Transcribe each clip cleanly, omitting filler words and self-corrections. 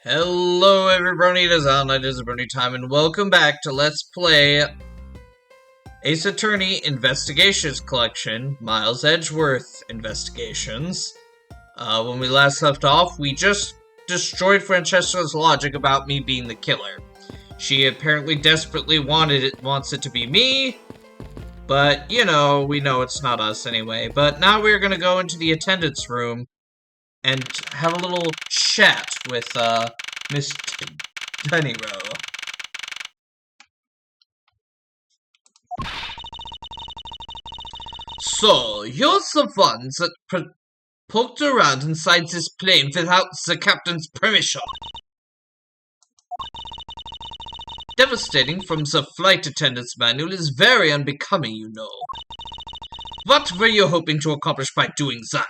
Hello everybody, it is Night, it is Brony time, and welcome back to Let's Play Ace Attorney Investigations Collection, Miles Edgeworth Investigations. When we last left off, we just destroyed Francesca's logic about me being the killer. She apparently desperately wants it to be me, but, you know, we know it's not us anyway. But now we're gonna go into the attendance room and have a little chat with, Miss Tennyrow. So, you're the ones that poked around inside this plane without the captain's permission. Devastating from the flight attendant's manual is very unbecoming, you know. What were you hoping to accomplish by doing that?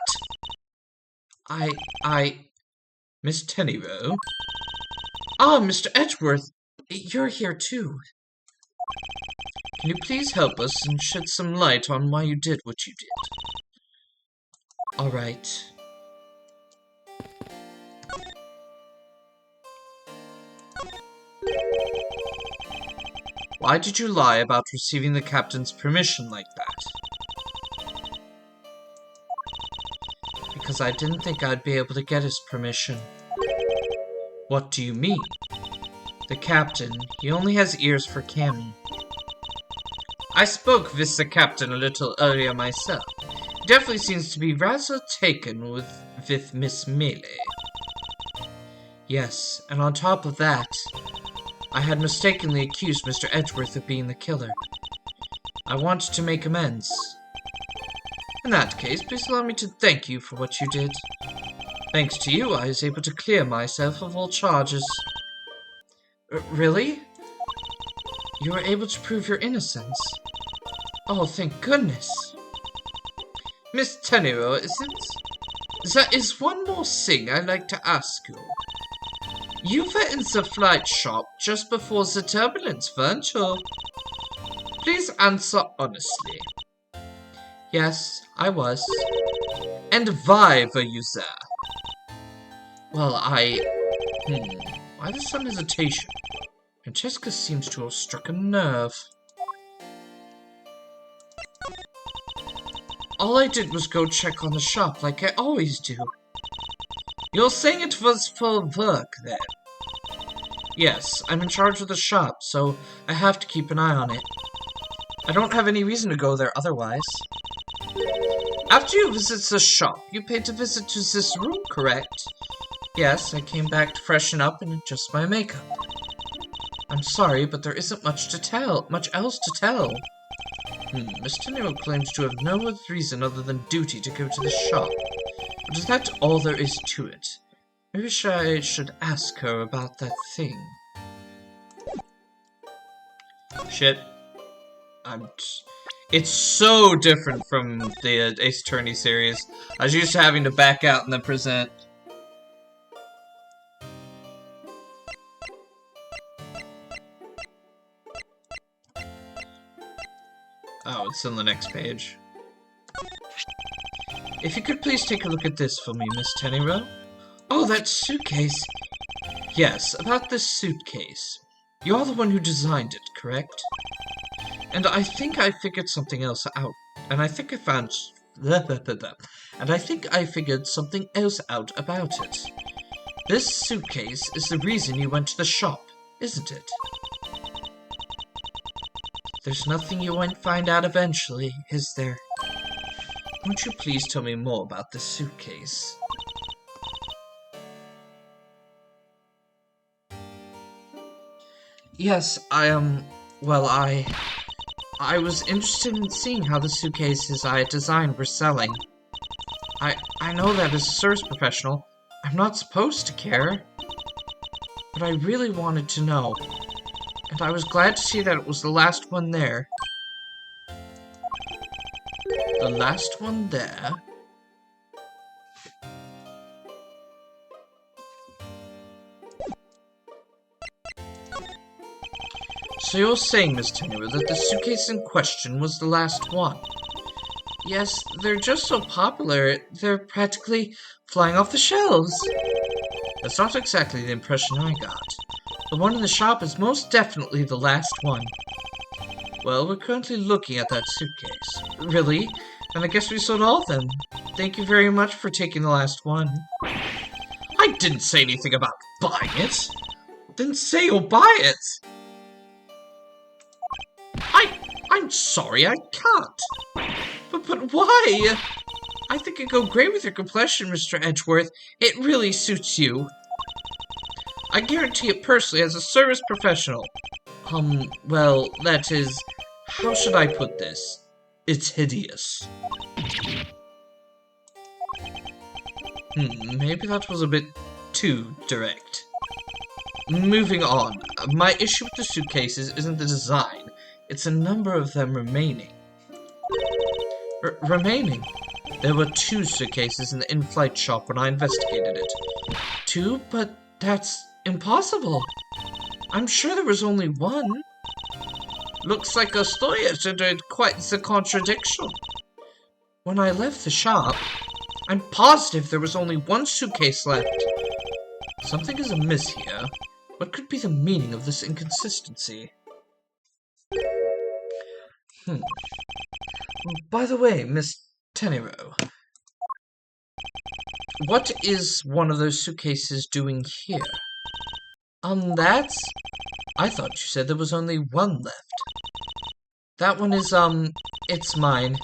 Miss Tennyrow? Ah, Mr. Edgeworth, you're here too. Can you please help us and shed some light on why you did what you did? Alright. Why did you lie about receiving the captain's permission like that? Because I didn't think I'd be able to get his permission. What do you mean? The captain, he only has ears for Cammy. I spoke with the captain a little earlier myself. He definitely seems to be rather taken with Miss Melee. Yes, and on top of that, I had mistakenly accused Mr. Edgeworth of being the killer. I wanted to make amends. In that case, please allow me to thank you for what you did. Thanks to you, I was able to clear myself of all charges. Really? You were able to prove your innocence? Oh, thank goodness. Miss Tennyrow, there is one more thing I'd like to ask you. You were in the flight shop just before the turbulence, weren't you? Please answer honestly. Yes, I was. And why were you there? Well, why there's some hesitation? Francesca seems to have struck a nerve. All I did was go check on the shop like I always do. You're saying it was for work, then? Yes, I'm in charge of the shop, so I have to keep an eye on it. I don't have any reason to go there otherwise. After you visit the shop, you paid to visit to this room, correct? Yes, I came back to freshen up and adjust my makeup. I'm sorry, but there isn't much else to tell. Miss Tennyrow claims to have no other reason other than duty to go to the shop. But is that all there is to it? Maybe I should ask her about that thing. Shit. It's so different from the Ace Attorney series. I was used to having to back out and then present. Oh, it's on the next page. If you could please take a look at this for me, Miss Tennyrow. Oh, that suitcase! Yes, about this suitcase. You're the one who designed it, correct? And I think I figured something else out. And I think I found... And I think I figured something else out about it. This suitcase is the reason you went to the shop, isn't it? There's nothing you won't find out eventually, is there? Won't you please tell me more about this suitcase? Yes, well, I was interested in seeing how the suitcases I had designed were selling. I know that as a service professional, I'm not supposed to care. But I really wanted to know. And I was glad to see that it was the last one there. The last one there? So you're saying, Miss Tennyrow, that the suitcase in question was the last one? Yes, they're just so popular, they're practically flying off the shelves. That's not exactly the impression I got. The one in the shop is most definitely the last one. Well, we're currently looking at that suitcase. Really? And I guess we sold all of them. Thank you very much for taking the last one. I didn't say anything about buying it. Didn't say you'll buy it. I'm sorry, I can't. But why? I think it'd go great with your complexion, Mr. Edgeworth. It really suits you. I guarantee it personally as a service professional. Well, that is... How should I put this? It's hideous. Maybe that was a bit too direct. Moving on. My issue with the suitcases isn't the design. It's a number of them remaining. Remaining? There were 2 suitcases in the in-flight shop when I investigated it. 2? But that's impossible. I'm sure there was only 1. Looks like a story entered quite the contradiction. When I left the shop, I'm positive there was only 1 suitcase left. Something is amiss here. What could be the meaning of this inconsistency? By the way, Miss Tenero, what is one of those suitcases doing here? That's... I thought you said there was only 1 left. That one is, it's mine.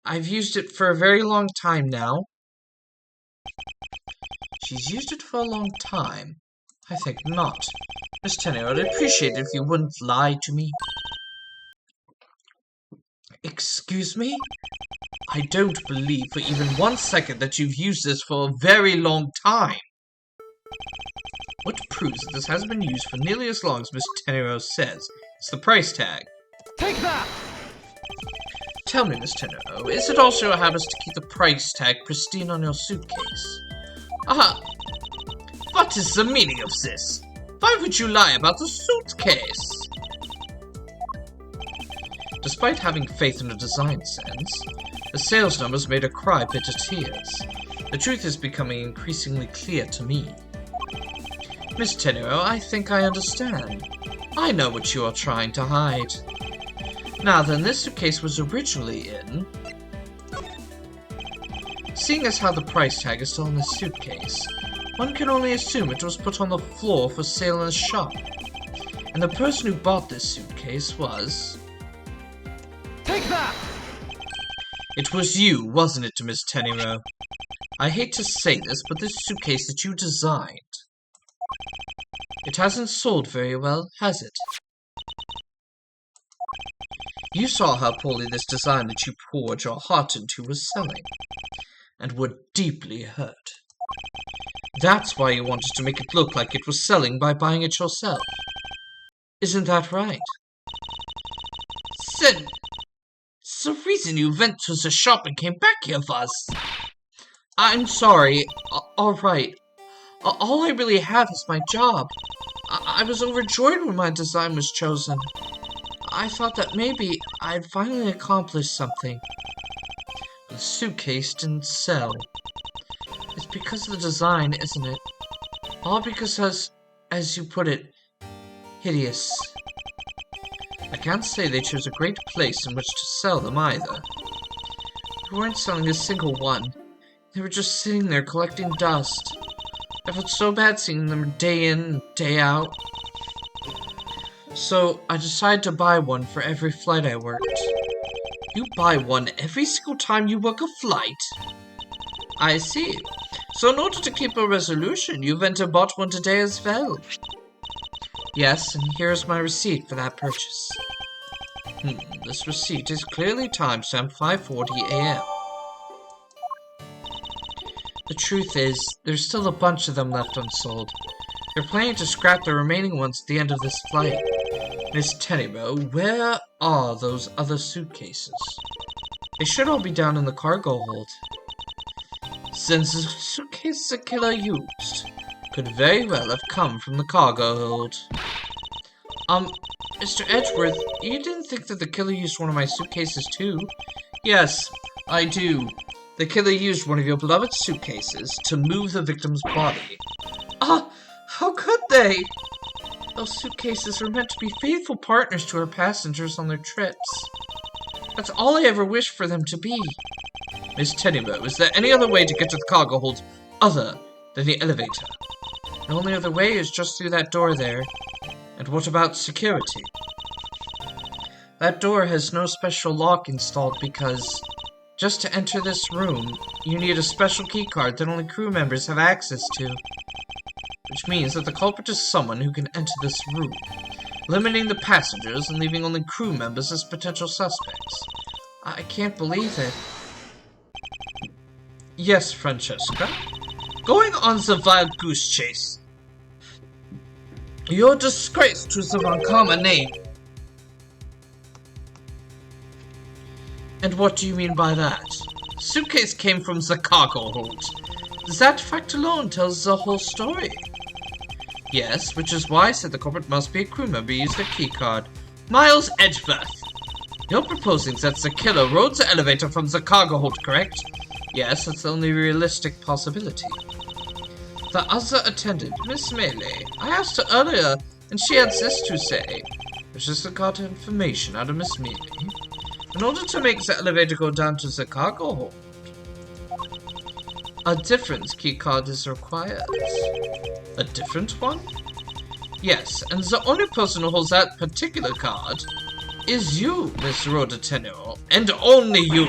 I've used it for a very long time now. She's used it for a long time. I think not. Miss Tenero, I'd appreciate it if you wouldn't lie to me. Excuse me? I don't believe for even 1 second that you've used this for a very long time. What proves that this hasn't been used for nearly as long as Miss Tenero says? It's the price tag. Take that! Tell me, Miss Tenero, is it also your habit to keep the price tag pristine on your suitcase? What is the meaning of this? Why would you lie about the suitcase? Despite having faith in a design sense, the sales numbers made her cry bitter tears. The truth is becoming increasingly clear to me. Miss Tenero, I think I understand. I know what you are trying to hide. Now then, this suitcase was originally in... Seeing as how the price tag is still in the suitcase, one can only assume it was put on the floor for sale in the shop. And the person who bought this suitcase was... Take that! It was you, wasn't it, Miss Tenero? I hate to say this, but this suitcase that you designed... It hasn't sold very well, has it? You saw how poorly this design that you poured your heart into was selling, and were deeply hurt. That's why you wanted to make it look like it was selling by buying it yourself. Isn't that right? Then, it's the reason you went to the shop and came back here was... I'm sorry. Alright. All I really have is my job. I was overjoyed when my design was chosen. I thought that maybe I'd finally accomplished something. The suitcase didn't sell. It's because of the design, isn't it? All because, as you put it, hideous. I can't say they chose a great place in which to sell them either. They weren't selling a single one. They were just sitting there collecting dust. I felt so bad seeing them day in and day out. So I decided to buy one for every flight I worked. You buy one every single time you work a flight? I see. So in order to keep a resolution, you went and bought one today as well. Yes, and here's my receipt for that purchase. This receipt is clearly timestamped 5:40 AM. The truth is, there's still a bunch of them left unsold. They're planning to scrap the remaining ones at the end of this flight. Miss Tenero, where are those other suitcases? They should all be down in the cargo hold. Since the suitcase the killer used could very well have come from the cargo hold. Mr. Edgeworth, you didn't think that the killer used one of my suitcases too? Yes, I do. The killer used one of your beloved suitcases to move the victim's body. they? Those suitcases are meant to be faithful partners to our passengers on their trips. That's all I ever wished for them to be. Miss Tennybo, is there any other way to get to the cargo hold other than the elevator? The only other way is just through that door there. And what about security? That door has no special lock installed because just to enter this room, you need a special keycard that only crew members have access to. Which means that the culprit is someone who can enter this room, limiting the passengers and leaving only crew members as potential suspects. I can't believe it. Yes, Francesca? Going on the wild goose chase. You're a disgrace to the Rancama name. And what do you mean by that? The suitcase came from the cargo hold. That fact alone tells the whole story. Yes, which is why I said the culprit must be a crew member who used their keycard. Miles Edgeworth. You're proposing that the killer rode the elevator from the cargo hold, correct? Yes, that's the only realistic possibility. The other attendant, Miss Melee, I asked her earlier, and she had this to say. I just got information out of Miss Melee. In order to make the elevator go down to the cargo hold, a different keycard is required. A different one? Yes, and the only person who holds that particular card is you, Miss Rhoda Tenor, and only you.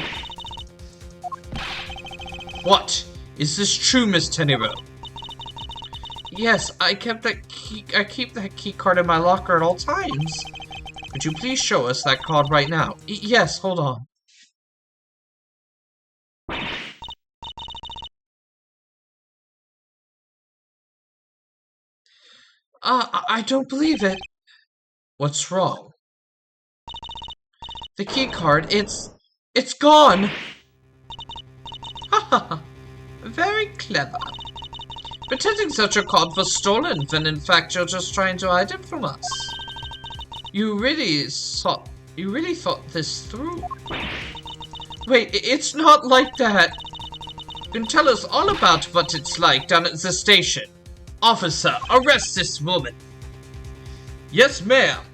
What? Is this true, Miss Tenero? Yes, I keep that key card in my locker at all times. Could you please show us that card right now? Yes, hold on. I don't believe it. What's wrong? The key card, it's gone! Haha, very clever. Pretending such a card was stolen when in fact you're just trying to hide it from us. You really thought this through. Wait, it's not like that. You can tell us all about what it's like down at the station. Officer, arrest this woman. Yes, ma'am.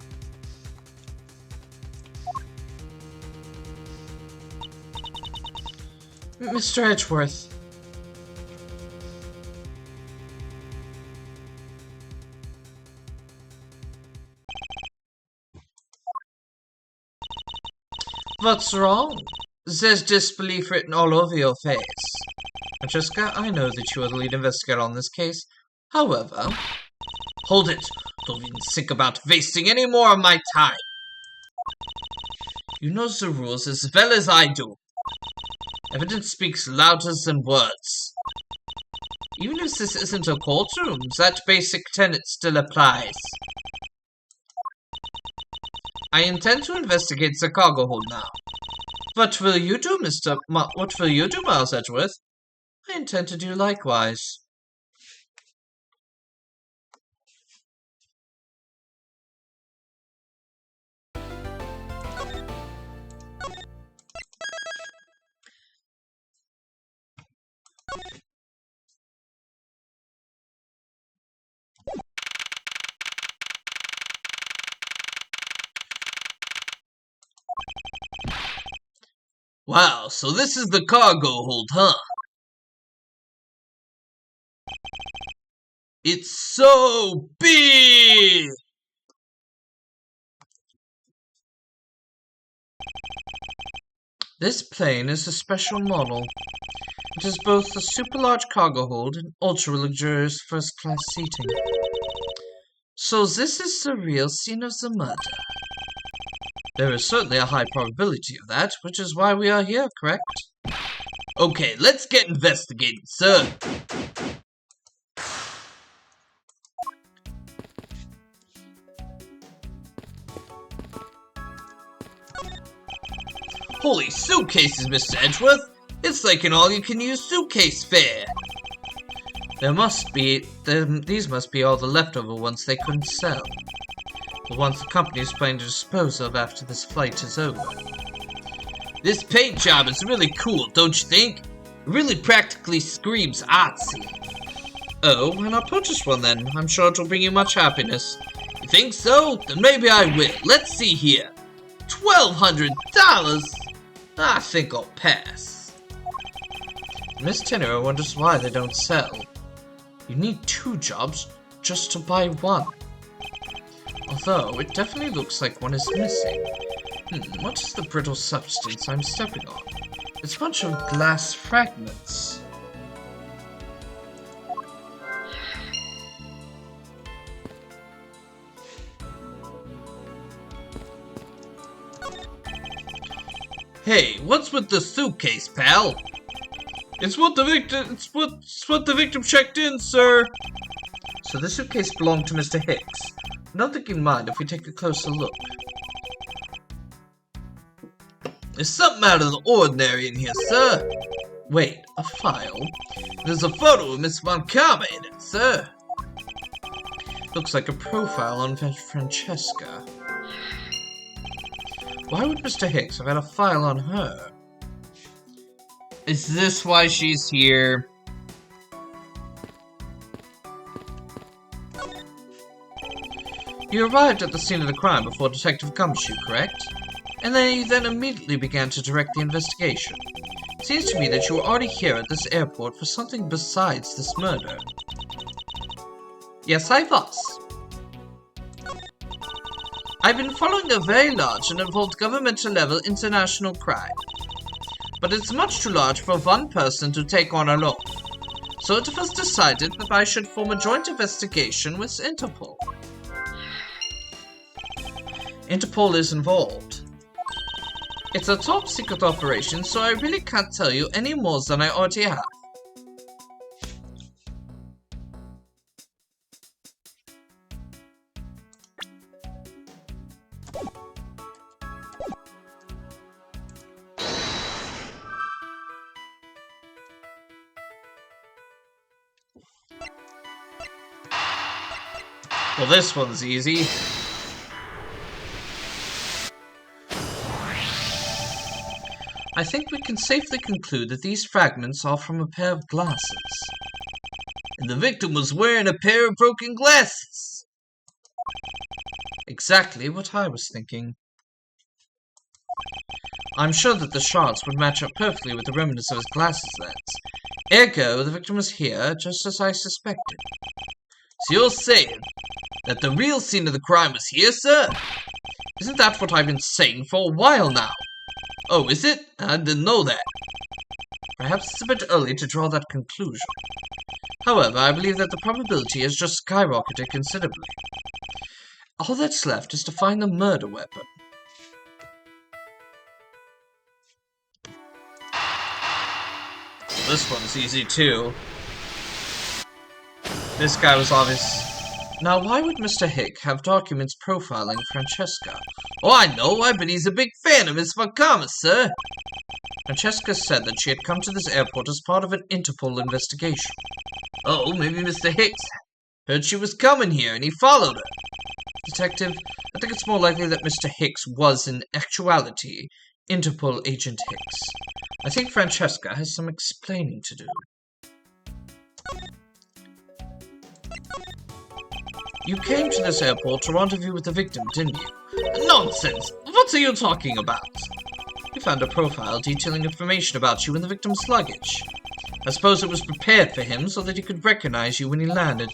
Mr. Edgeworth. What's wrong? There's disbelief written all over your face. Francesca, I know that you are the lead investigator on this case. However... Hold it! Don't even think about wasting any more of my time! You know the rules as well as I do. Evidence speaks louder than words. Even if this isn't a courtroom, that basic tenet still applies. I intend to investigate the cargo hold now. What will you do, what will you do, Miles Edgeworth? I intend to do likewise. Wow, so this is the cargo hold, huh? It's so big! This plane is a special model. It has both a super large cargo hold and ultra luxurious first class seating. So this is the real scene of the murder. There is certainly a high probability of that, which is why we are here, correct? Okay, let's get investigating, sir. Holy suitcases, Mr. Edgeworth! It's like an all-you-can-use suitcase fair! These must be all the leftover ones they couldn't sell. The ones the company is planning to dispose of after this flight is over. This paint job is really cool, don't you think? It really practically screams artsy. Oh, why not purchase one then? I'm sure it'll bring you much happiness. You think so? Then maybe I will. Let's see here. $1,200? I think I'll pass. Miss Tenero wonders why they don't sell. You need 2 jobs just to buy one. Although, it definitely looks like one is missing. What is the brittle substance I'm stepping on? It's a bunch of glass fragments. Hey, what's with the suitcase, pal? It's what the victim checked in, sir. So the suitcase belonged to Mr. Hicks. I don't think you'd mind if we take a closer look. There's something out of the ordinary in here, sir. Wait, a file? There's a photo of Miss Montcalm in it, sir. Looks like a profile on Francesca. Why would Mr. Hicks have had a file on her? Is this why she's here? You arrived at the scene of the crime before Detective Gumshoe, correct? And then you immediately began to direct the investigation. It seems to me that you were already here at this airport for something besides this murder. Yes, I was. I've been following a very large and involved governmental-level international crime. But it's much too large for one person to take on alone. So it was decided that I should form a joint investigation with Interpol. Interpol is involved. It's a top-secret operation, so I really can't tell you any more than I already have. Well, this one's easy. I think we can safely conclude that these fragments are from a pair of glasses. And the victim was wearing a pair of broken glasses! Exactly what I was thinking. I'm sure that the shards would match up perfectly with the remnants of his glasses lens. Ergo, the victim was here, just as I suspected. So you're saying that the real scene of the crime was here, sir? Isn't that what I've been saying for a while now? Oh, is it? I didn't know that. Perhaps it's a bit early to draw that conclusion. However, I believe that the probability has just skyrocketed considerably. All that's left is to find the murder weapon. This one's easy too. This guy was obvious. Now, why would Mr. Hick have documents profiling Francesca? Oh, I know. I bet he's a big fan of Miss Montcalm, sir. Francesca said that she had come to this airport as part of an Interpol investigation. Oh, maybe Mr. Hicks heard she was coming here and he followed her. Detective, I think it's more likely that Mr. Hicks was, in actuality, Interpol agent Hicks. I think Francesca has some explaining to do. You came to this airport to rendezvous with the victim, didn't you? Nonsense! What are you talking about? You found a profile detailing information about you in the victim's luggage. I suppose it was prepared for him so that he could recognize you when he landed.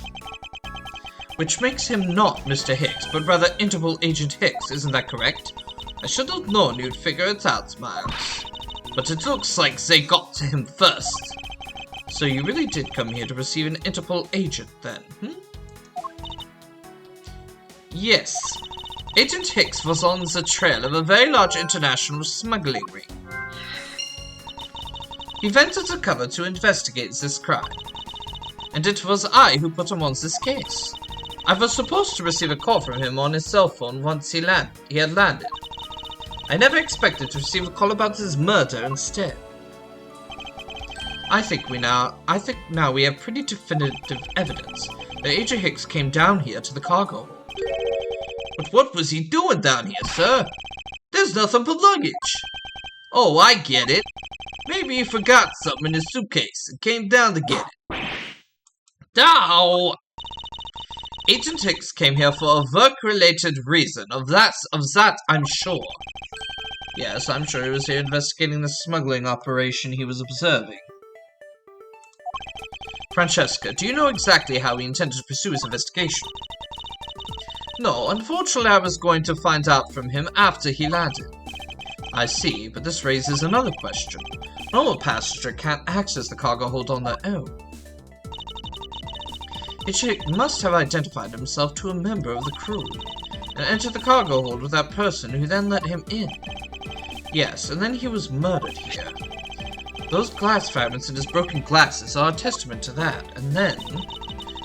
Which makes him not Mr. Hicks, but rather Interpol Agent Hicks, isn't that correct? I should have known you'd figure it out, Miles. But it looks like they got to him first. So you really did come here to receive an Interpol agent, then, Yes. Agent Hicks was on the trail of a very large international smuggling ring. He went undercover to investigate this crime. And it was I who put him on this case. I was supposed to receive a call from him on his cell phone once he had landed. I never expected to receive a call about his murder instead. I think now we have pretty definitive evidence that Agent Hicks came down here to the cargo hold. But what was he doing down here, sir? There's nothing but luggage. Oh, I get it. Maybe he forgot something in his suitcase and came down to get it. Ow! Agent Hicks came here for a work-related reason. Of that I'm sure. Yes, I'm sure he was here investigating the smuggling operation he was observing. Francesca, do you know exactly how he intended to pursue his investigation? No, unfortunately I was going to find out from him after he landed. I see, but this raises another question. A normal passenger can't access the cargo hold on their own. Hitchhick must have identified himself to a member of the crew, and entered the cargo hold with that person who then let him in. Yes, and then he was murdered here. Those glass fragments and his broken glasses are a testament to that, and then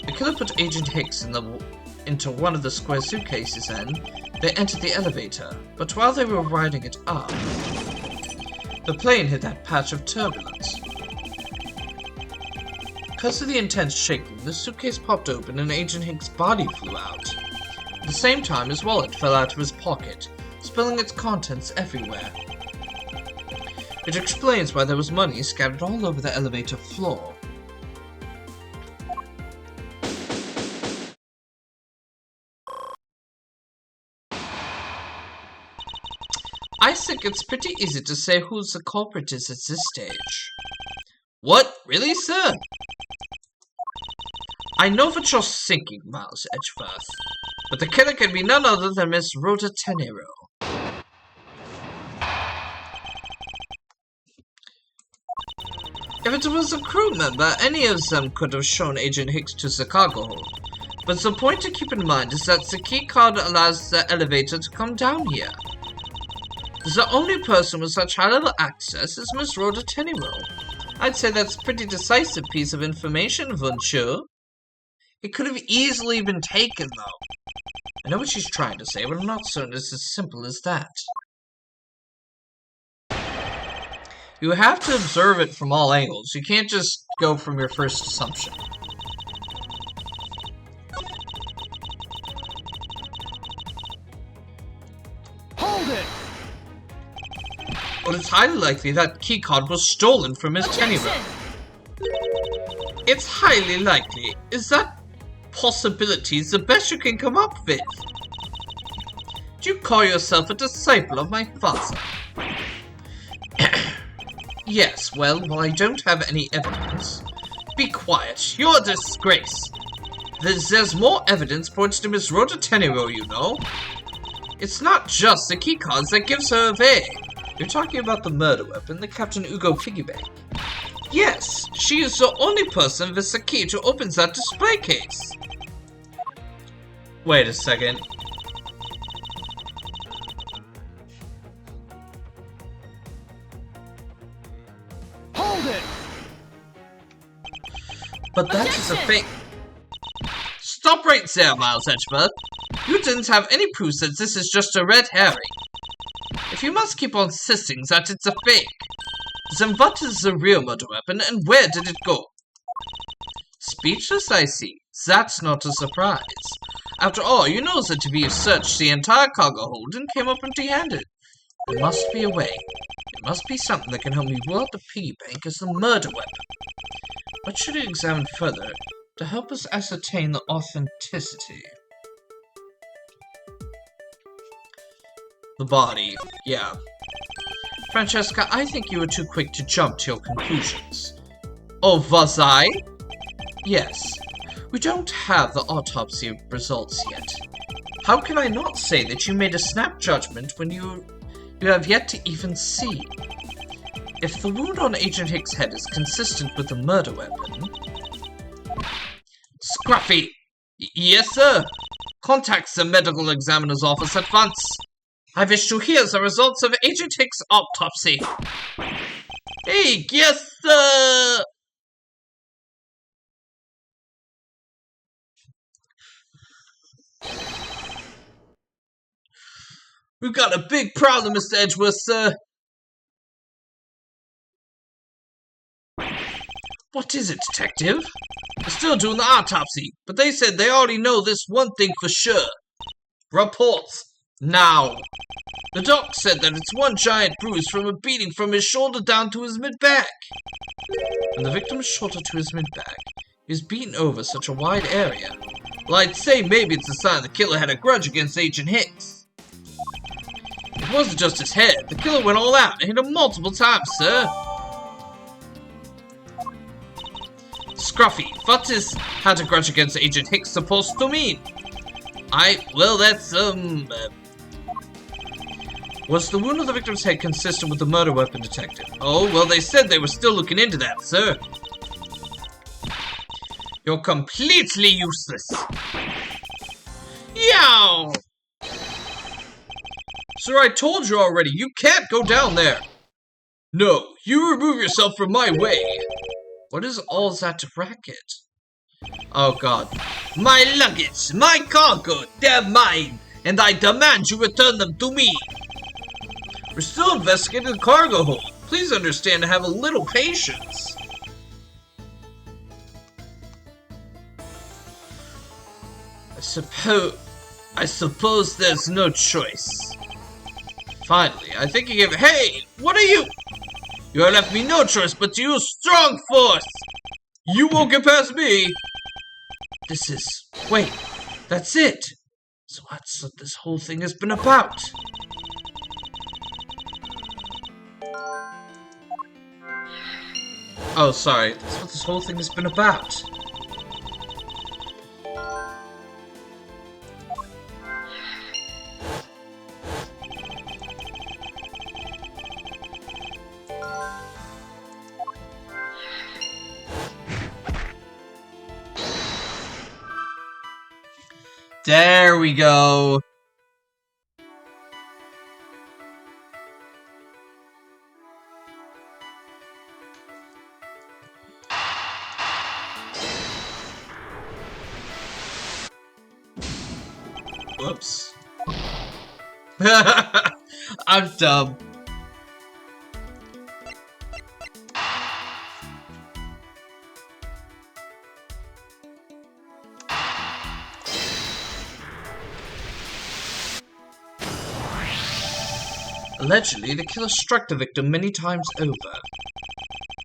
the killer put Agent Hicks into one of the square suitcases and they entered the elevator, but while they were riding it up, the plane hit that patch of turbulence. Because of the intense shaking, the suitcase popped open and Agent Hicks' body flew out. At the same time, his wallet fell out of his pocket, spilling its contents everywhere. It explains why there was money scattered all over the elevator floor. I think it's pretty easy to say who the culprit is at this stage. What? Really, sir? I know what you're thinking, Miles Edgeworth, but the killer can be none other than Miss Rhoda Tenero. If it was a crew member, any of them could have shown Agent Hicks to the cargo hold. But the point to keep in mind is that the key card allows the elevator to come down here. The only person with such high-level access is Miss Rhoda Tenero. I'd say that's a pretty decisive piece of information, wouldn't you? It could have easily been taken, though. I know what she's trying to say, but I'm not certain it's as simple as that. You have to observe it from all angles. You can't just go from your first assumption. Hold it! But it's highly likely that keycard was stolen from Miss Tenero. It's highly likely. Is that possibility the best you can come up with? Do you call yourself a disciple of my father? Yes, well, I don't have any evidence. Be quiet. You're a disgrace. There's more evidence points to Miss Rhoda Tenero, you know. It's not just the keycards that gives her away. You're talking about the murder weapon, the Captain Ugo piggy bank. Yes, she is the only person with the key to open that display case. Wait a second. Hold it! But that is a fake. Stop right there, Miles Edgeworth. You didn't have any proof that this is just a red herring. If you must keep on insisting that it's a fake, then what is the real murder weapon and where did it go? Speechless, I see. That's not a surprise. After all, you know that we searched the entire cargo hold and came up empty-handed. There must be a way. There must be something that can help me rule out the piggy bank as the murder weapon. What should we examine further to help us ascertain the authenticity? The body, yeah. Francesca, I think you were too quick to jump to your conclusions. Oh, was I? Yes. We don't have the autopsy results yet. How can I not say that you made a snap judgment when you have yet to even see? If the wound on Agent Hicks' head is consistent with the murder weapon... Scruffy! Yes, sir! Contact the medical examiner's office at once! I wish to hear the results of Agent Hicks' autopsy. Hey, yes, sir! We've got a big problem, Mr. Edgeworth, sir. What is it, detective? They're still doing the autopsy, but they said they already know this one thing for sure. Reports. Now. The doc said that it's one giant bruise from a beating from his shoulder down to his mid-back. From the victim's shoulder to his mid-back, He was beaten over such a wide area. Well, I'd say maybe it's a sign the killer had a grudge against Agent Hicks. It wasn't just his head. The killer went all out and hit him multiple times, sir. Scruffy, what is had a grudge against Agent Hicks supposed to mean? Well, that's, Was the wound on the victim's head consistent with the murder weapon detected? Oh, well, they said they were still looking into that, sir. You're completely useless. Yow! Sir, I told you already, you can't go down there. No, you remove yourself from my way. What is all that racket? Oh, God. My luggage, my cargo, they're mine, and I demand you return them to me. We're still investigating the cargo hold. Please understand to have a little patience. I suppose there's no choice. Finally, I think you gave— Hey! What are you? You have left me no choice but to use strong force! You won't get past me! Wait, that's it! So that's what this whole thing has been about. Oh, sorry. That's what this whole thing has been about. There we go. Whoops. I'm dumb. Allegedly, the killer struck the victim many times over,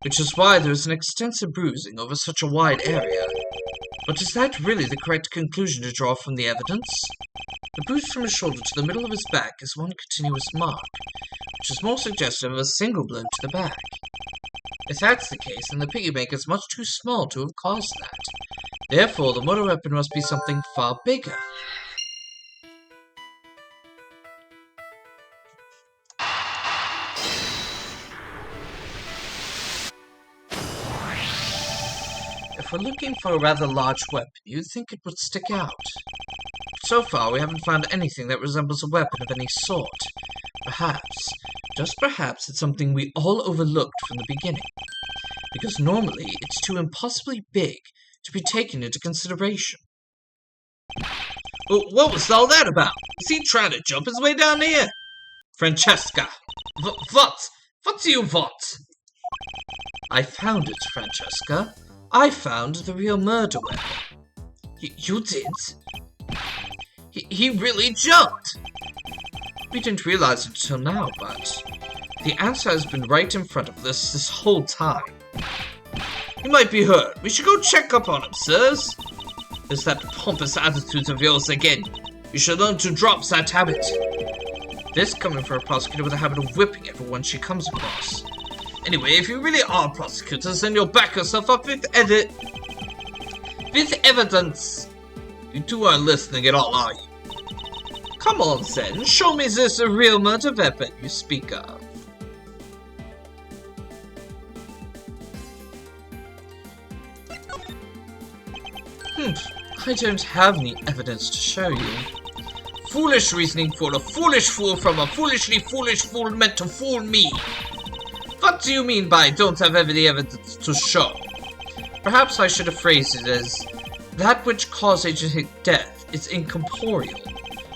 which is why there is an extensive bruising over such a wide area. But is that really the correct conclusion to draw from the evidence? The bruise from his shoulder to the middle of his back is one continuous mark, which is more suggestive of a single blow to the back. If that's the case, then the piggy bank is much too small to have caused that. Therefore, the murder weapon must be something far bigger. If we're looking for a rather large weapon, you'd think it would stick out. So far, we haven't found anything that resembles a weapon of any sort. Perhaps, just perhaps, it's something we all overlooked from the beginning. Because normally, it's too impossibly big to be taken into consideration. Well, what was all that about? Is he trying to jump his way down here? Francesca! What? What do you want? I found it, Francesca. I found the real murder weapon. You did? He really jumped! We didn't realize it until now, but the answer has been right in front of us this whole time. He might be hurt. We should go check up on him, sirs. There's that pompous attitude of yours again. You should learn to drop that habit. This coming from a prosecutor with a habit of whipping everyone she comes across. Anyway, if you really are prosecutors, then you'll back yourself up with evidence. You two aren't listening at all, are you? Come on, then. Show me this real murder weapon you speak of. I don't have any evidence to show you. Foolish reasoning for a foolish fool from a foolishly foolish fool meant to fool me. What do you mean by don't have any evidence to show? Perhaps I should have phrased it as that which caused Agent Hicks' death is incorporeal.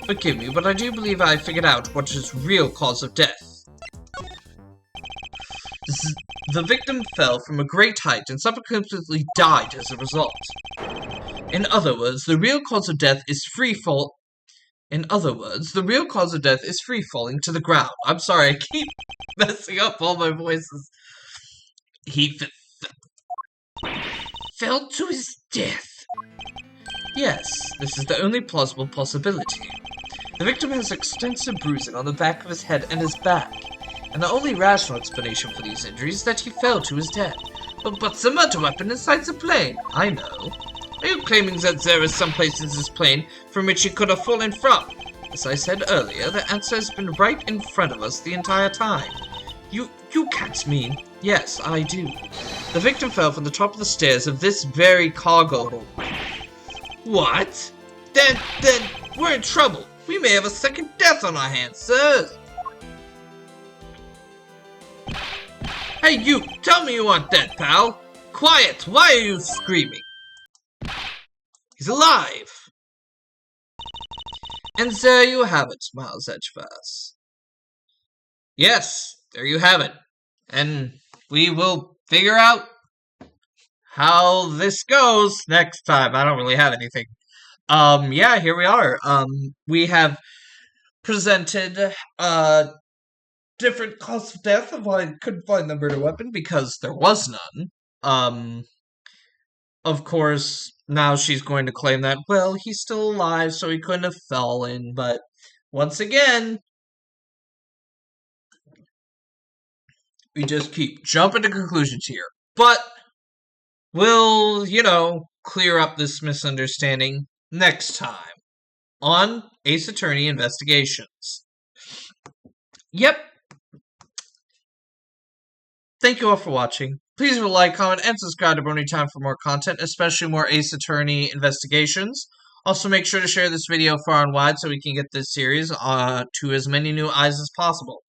Forgive me, but I do believe I figured out what his real cause of death. The victim fell from a great height and subsequently died as a result. In other words, the real cause of death is free falling to the ground. I'm sorry, I keep messing up all my voices. He fell to his death. Yes, this is the only plausible possibility. The victim has extensive bruising on the back of his head and his back, and the only rational explanation for these injuries is that he fell to his death. But the murder weapon inside the plane, I know. Are you claiming that there is some place in this plane from which he could have fallen from? As I said earlier, the answer has been right in front of us the entire time. You can't mean. Yes, I do. The victim fell from the top of the stairs of this very cargo hold. What? Then we're in trouble. We may have a second death on our hands, sir. Hey, you! Tell me you aren't dead, pal! Quiet! Why are you screaming? He's alive! And there you have it, Miles Edgeverse. Yes, there you have it. And we will figure out how this goes next time. I don't really have anything. Yeah, here we are. We have presented, different cause of death of why I couldn't find the murder weapon because there was none. Of course, now she's going to claim that, well, he's still alive, so he couldn't have fallen, but once again, we just keep jumping to conclusions here. But we'll, clear up this misunderstanding next time on Ace Attorney Investigations. Yep. Thank you all for watching. Please like, comment, and subscribe to Brony Time for more content, especially more Ace Attorney investigations. Also, make sure to share this video far and wide so we can get this series to as many new eyes as possible.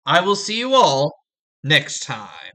I will see you all next time.